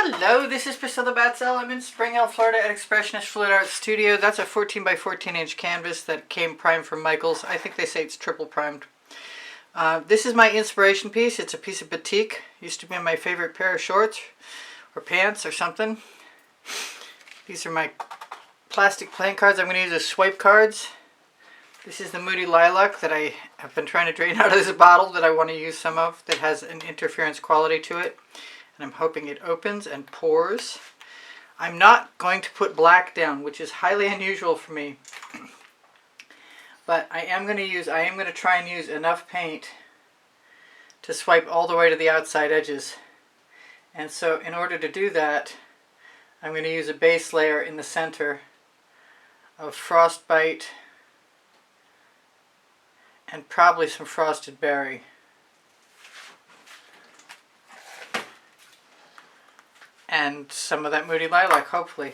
Hello, this is Priscilla Batzell. I'm in Spring Hill, Florida at Expressionist Fluid Art Studio. That's a 14 by 14 inch canvas that came primed from Michaels. I think they say it's triple primed. This is my inspiration piece. It's a piece of batik. Used to be my favorite pair of shorts or pants or something. These are my plastic playing cards. I'm going to use as swipe cards. This is the Moody Lilac that I have been trying to drain out of this bottle that I want to use some of, that has an interference quality to it. And I'm hoping it opens and pours. I'm not going to put black down, which is highly unusual for me. But I am going to try and use enough paint to swipe all the way to the outside edges. And so in order to do that, I'm going to use a base layer in the center of Frostbite and probably some frosted berry. And some of that Moody Lilac, hopefully.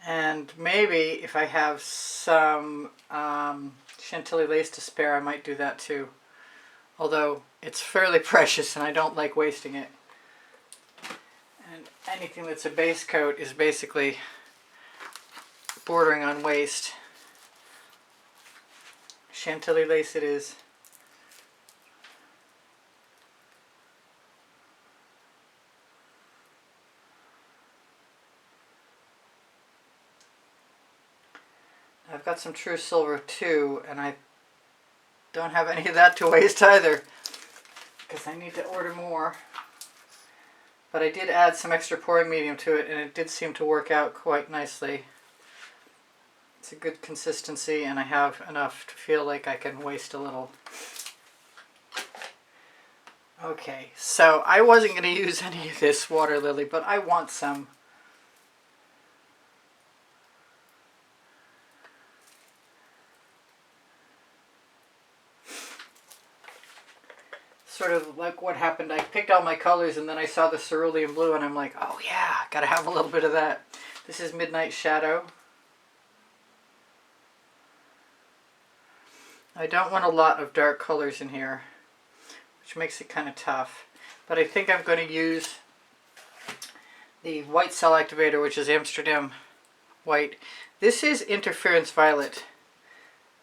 And maybe if I have some Chantilly lace to spare, I might do that too. Although it's fairly precious and I don't like wasting it. And anything that's a base coat is basically bordering on waste. Chantilly lace it is. I've got some true silver too, and I don't have any of that to waste either because I need to order more. But I did add some extra pouring medium to it and it did seem to work out quite nicely. It's a good consistency and I have enough to feel like I can waste a little. Okay, so I wasn't going to use any of this water lily, but I want some. Sort of like what happened, I picked all my colors and then I saw the cerulean blue and I'm like, oh yeah, gotta have a little bit of that. This is Midnight Shadow. I don't want a lot of dark colors in here, which makes it kind of tough. But I think I'm going to use the white cell activator, which is Amsterdam white. This is Interference Violet.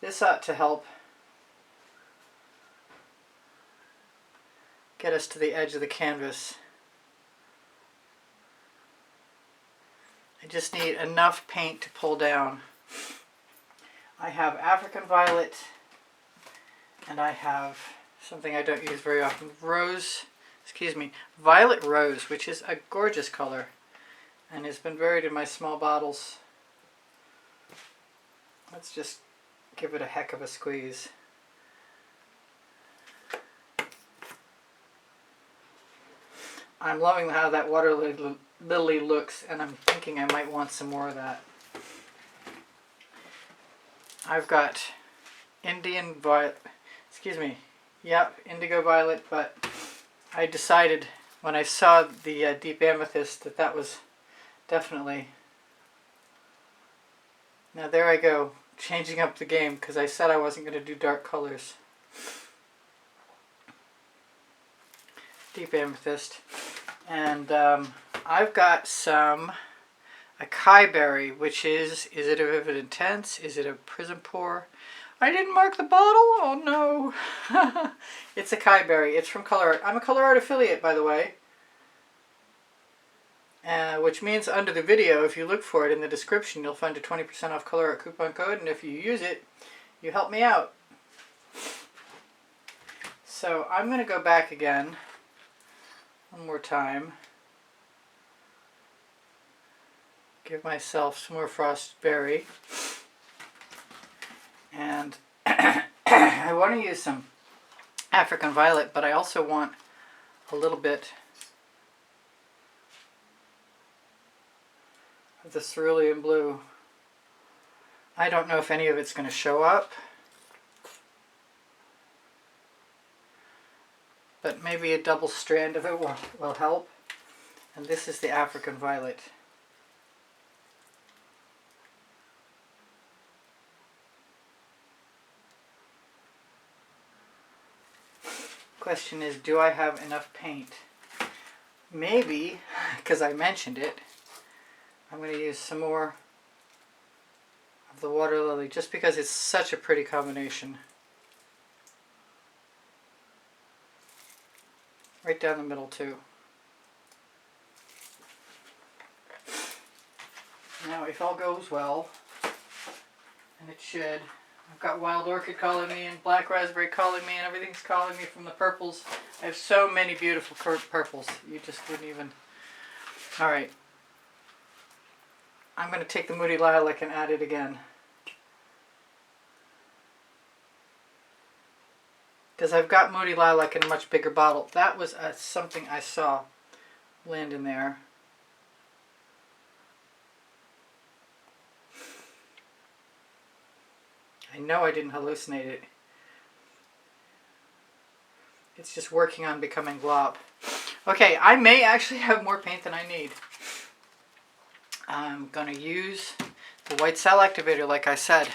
This ought to help get us to the edge of the canvas. I just need enough paint to pull down. I have African Violet. And I have something I don't use very often, Violet Rose, which is a gorgeous color and has been buried in my small bottles. Let's just give it a heck of a squeeze. I'm loving how that Waterlily looks, and I'm thinking I might want some more of that. I've got Indigo Violet, but I decided when I saw the deep amethyst that was definitely... Now there I go, changing up the game, because I said I wasn't going to do dark colors. Deep amethyst. And I've got some Acai berry, which is it a Vivid Intense? Is it a Prizm pour? I didn't mark the bottle? Oh no. It's Acai berry. It's from Colour Arte. I'm a Colourarte affiliate, by the way. Which means under the video, if you look for it in the description, you'll find a 20% off Colourarte coupon code. And if you use it, you help me out. So I'm going to go back again one more time. Give myself some more frosted berry. And I want to use some African Violet, but I also want a little bit of the Cerulean Blue. I don't know if any of it's going to show up, but maybe a double strand of it will help. And this is the African Violet. Question is, do I have enough paint? Maybe, because I mentioned it, I'm going to use some more of the Waterlily just because it's such a pretty combination. Right down the middle too. Now if all goes well, and it should, I've got Wild Orchid calling me and Black Raspberry calling me and everything's calling me from the purples. I have so many beautiful purples, you just wouldn't even... Alright. I'm going to take the Moody Lilac and add it again. Because I've got Moody Lilac in a much bigger bottle. That was something I saw land in there. I know I didn't hallucinate it. It's just working on becoming glop. Okay, I may actually have more paint than I need. I'm going to use the white cell activator like I said.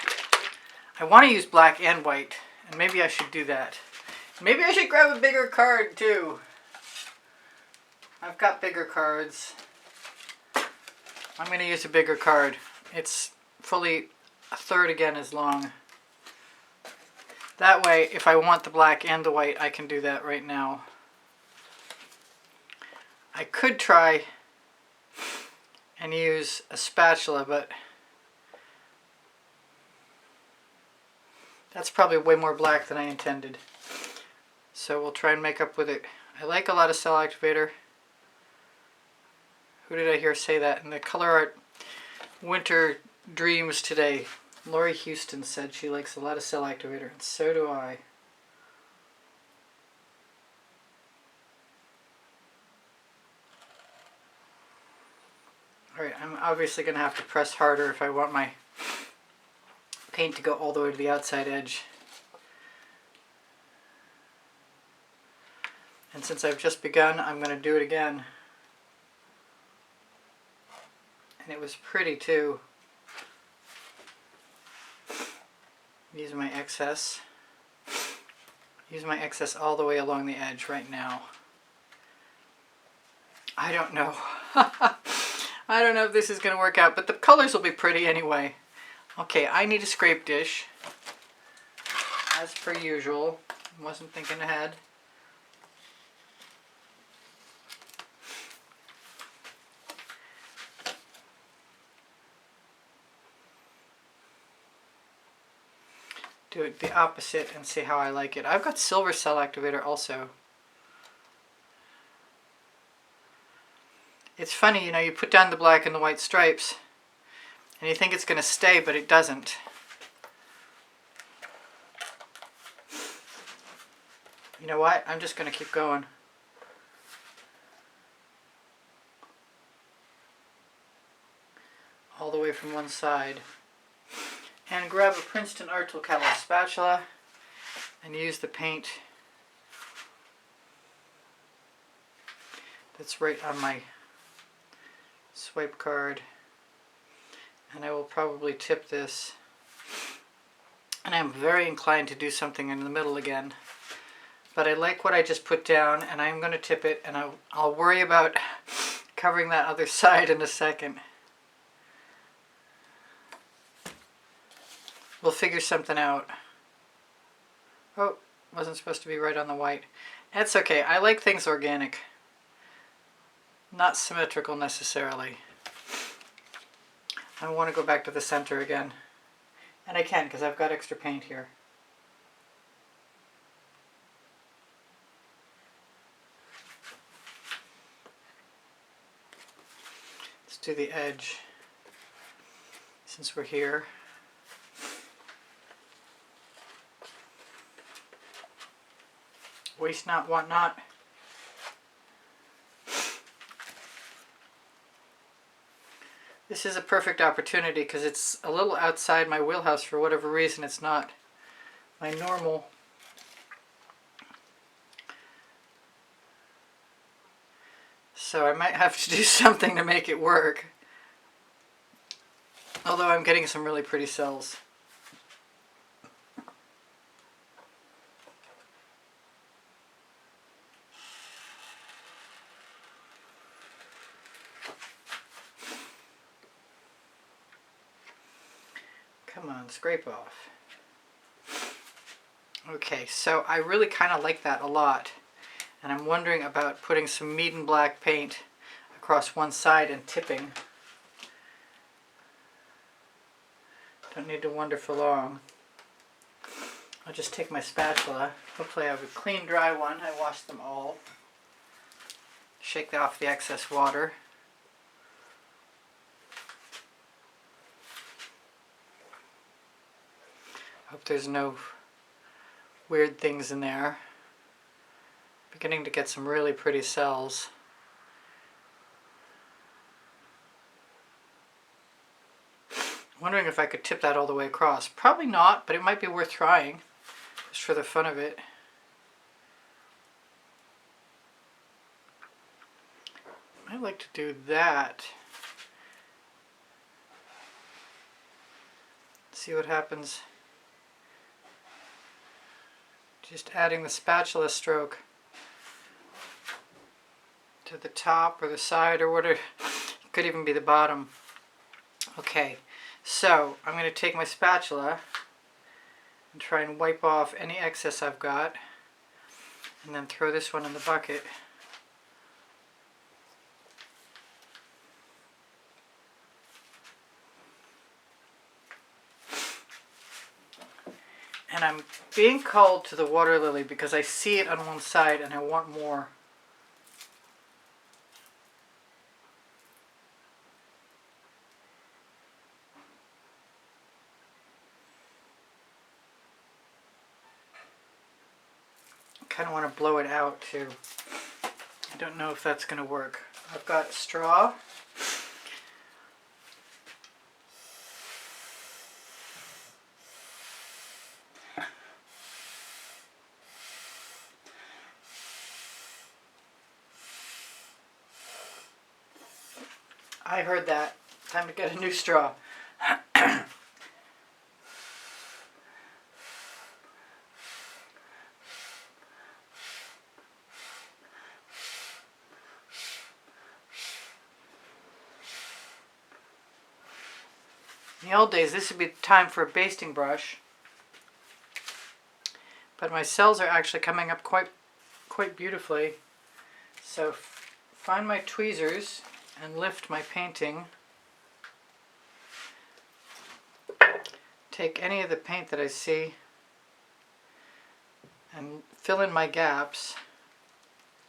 I want to use black and white, and maybe I should do that. Maybe I should grab a bigger card too. I've got bigger cards. I'm going to use a bigger card. It's fully a third again as long. That way, if I want the black and the white, I can do that right now. I could try and use a spatula, but that's probably way more black than I intended. So we'll try and make up with it. I like a lot of cell activator. Who did I hear say that? In the Colourarte Winter Dreams today, Lori Houston said she likes a lot of cell activator, and so do I. Alright, I'm obviously going to have to press harder if I want my paint to go all the way to the outside edge. And since I've just begun, I'm going to do it again. And it was pretty too. Use my excess. Use my excess all the way along the edge right now. I don't know. I don't know if this is going to work out, but the colors will be pretty anyway. Okay, I need a scrape dish. As per usual. Wasn't thinking ahead. Do it the opposite and see how I like it. I've got silver cell activator also. It's funny, you know, you put down the black and the white stripes and you think it's going to stay, but it doesn't. You know what? I'm just going to keep going. All the way from one side. And grab a Princeton Art Tool Catalyst spatula and use the paint that's right on my swipe card. And I will probably tip this. And I'm very inclined to do something in the middle again. But I like what I just put down, and I'm going to tip it, and I'll worry about covering that other side in a second. We'll figure something out. Oh, wasn't supposed to be right on the white. That's okay. I like things organic. Not symmetrical necessarily. I want to go back to the center again. And I can because I've got extra paint here. Let's do the edge since we're here. Waste not, want not. This is a perfect opportunity because it's a little outside my wheelhouse for whatever reason. It's not my normal. So I might have to do something to make it work. Although I'm getting some really pretty cells. Come on, scrape off. Okay, so I really kind of like that a lot. And I'm wondering about putting some Mead and Black paint across one side and tipping. Don't need to wonder for long. I'll just take my spatula. Hopefully I have a clean, dry one. I washed them all. Shake off the excess water. Hope there's no weird things in there. Beginning to get some really pretty cells. Wondering if I could tip that all the way across. Probably not, but it might be worth trying, just for the fun of it. I'd like to do that. See what happens. Just adding the spatula stroke to the top or the side or whatever. It could even be the bottom. Okay, so I'm going to take my spatula and try and wipe off any excess I've got, and then throw this one in the bucket. And I'm being called to the water lily because I see it on one side and I want more. I kind of want to blow it out too. I don't know if that's going to work. I've got straw. I heard that. Time to get a new straw. In the old days, this would be time for a basting brush, but my cells are actually coming up quite beautifully. So find my tweezers and lift my painting. Take any of the paint that I see and fill in my gaps,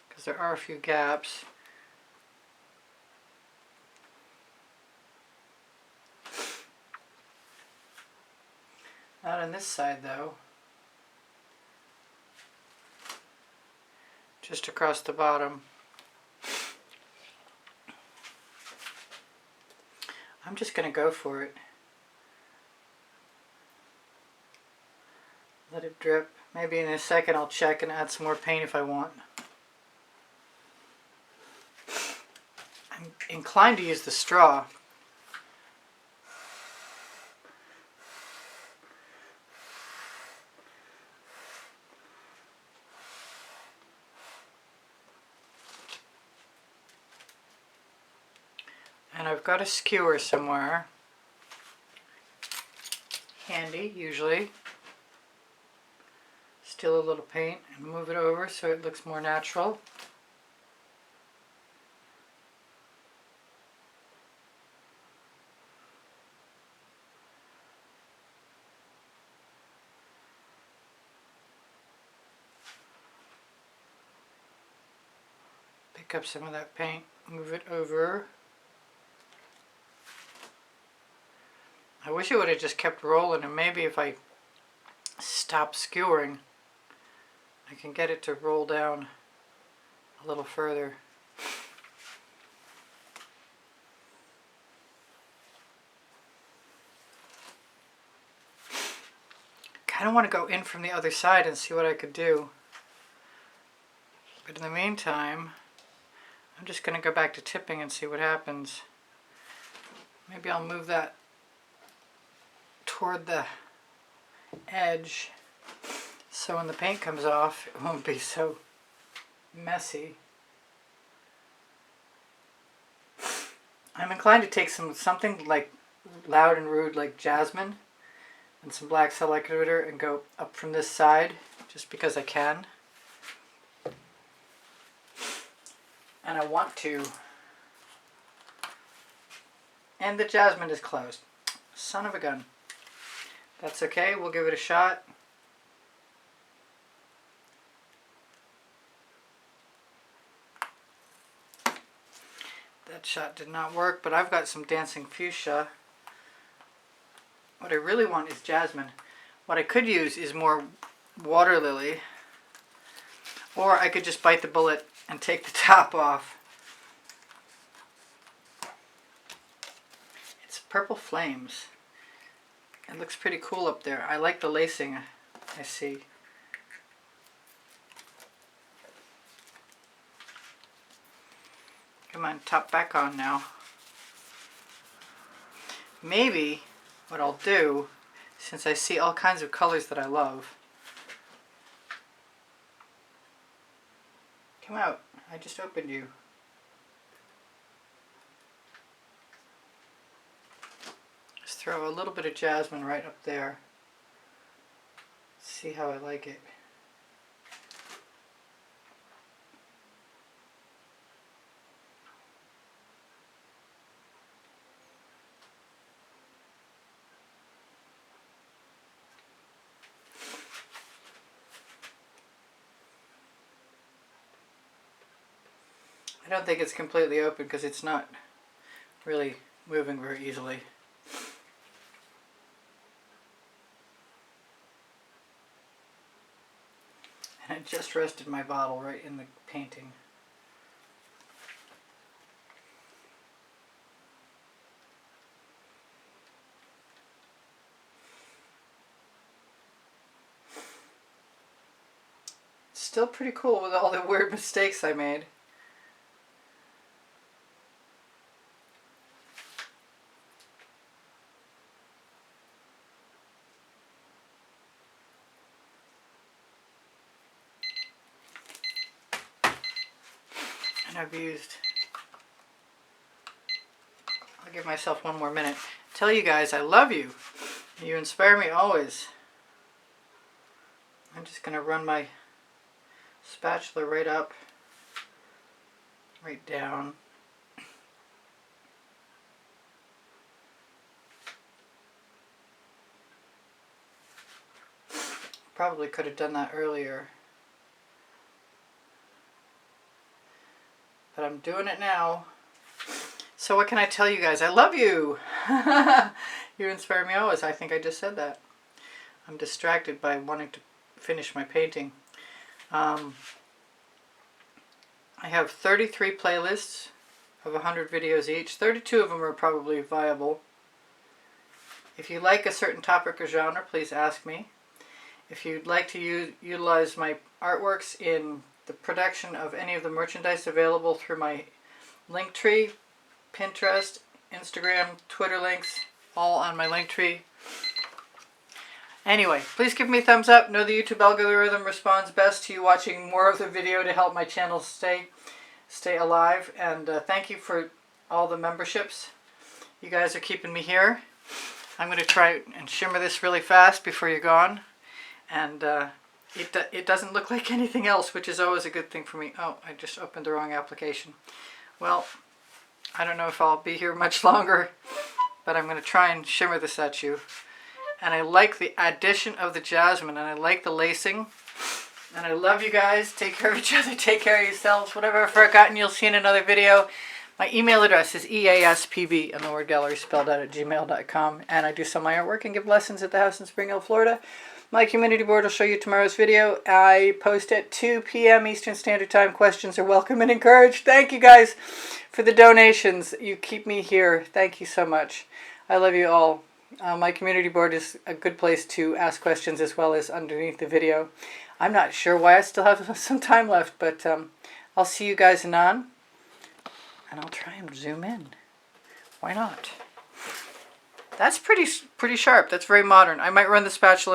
because there are a few gaps. Not on this side though. Just across the bottom. I'm just going to go for it. Let it drip. Maybe in a second I'll check and add some more paint if I want. I'm inclined to use the straw. And I've got a skewer somewhere. Handy, usually. Still a little paint and move it over so it looks more natural. Pick up some of that paint, move it over. I wish it would have just kept rolling, and maybe if I stop skewering, I can get it to roll down a little further. Kind of want to go in from the other side and see what I could do. But in the meantime, I'm just going to go back to tipping and see what happens. Maybe I'll move that toward the edge so when the paint comes off it won't be so messy. I'm inclined to take something like loud and rude like Jasmine and some black Activator and go up from this side just because I can. And I want to. And the Jasmine is closed. Son of a gun. That's okay, we'll give it a shot. That shot did not work, but I've got some dancing fuchsia. What I really want is Jasmine. What I could use is more Waterlily. Or I could just bite the bullet and take the top off. It's Purple Flames. It looks pretty cool up there. I like the lacing I see. Come on, top back on now. Maybe what I'll do, since I see all kinds of colors that I love. Come out. I just opened you. Just throw a little bit of Jasmine right up there. See how I like it. I don't think it's completely open because it's not really moving very easily. And I just rested my bottle right in the painting. It's still pretty cool with all the weird mistakes I made. I've used. I'll give myself one more minute. Tell you guys I love you. You inspire me always. I'm just going to run my spatula right up, right down. Probably could have done that earlier. But I'm doing it now. So what can I tell you guys? I love you. You inspire me always. I think I just said that. I'm distracted by wanting to finish my painting. I have 33 playlists of 100 videos each. 32 of them are probably viable. If you like a certain topic or genre, please ask me. If you'd like to utilize my artworks in the production of any of the merchandise available through my Linktree, Pinterest, Instagram, Twitter links, all on my Linktree. Anyway, please give me a thumbs up. Know the YouTube algorithm responds best to you watching more of the video to help my channel stay alive. And thank you for all the memberships. You guys are keeping me here. I'm going to try and shimmer this really fast before you're gone. And it doesn't look like anything else, which is always a good thing for me. Oh, I just opened the wrong application. Well, I don't know if I'll be here much longer, but I'm going to try and shimmer this at you. And I like the addition of the Jasmine, and I like the lacing. And I love you guys. Take care of each other. Take care of yourselves. Whatever I've forgotten, you'll see in another video. My email address is easpbgallery, and the word gallery spelled out, at gmail.com. And I do sell my artwork and give lessons at the house in Spring Hill, Florida. My community board will show you tomorrow's video. I post at 2 p.m. Eastern Standard Time. Questions are welcome and encouraged. Thank you guys for the donations. You keep me here. Thank you so much. I love you all. My community board is a good place to ask questions as well as underneath the video. I'm not sure why I still have some time left, but I'll see you guys anon. And I'll try and zoom in. Why not? That's pretty sharp. That's very modern. I might run the spatula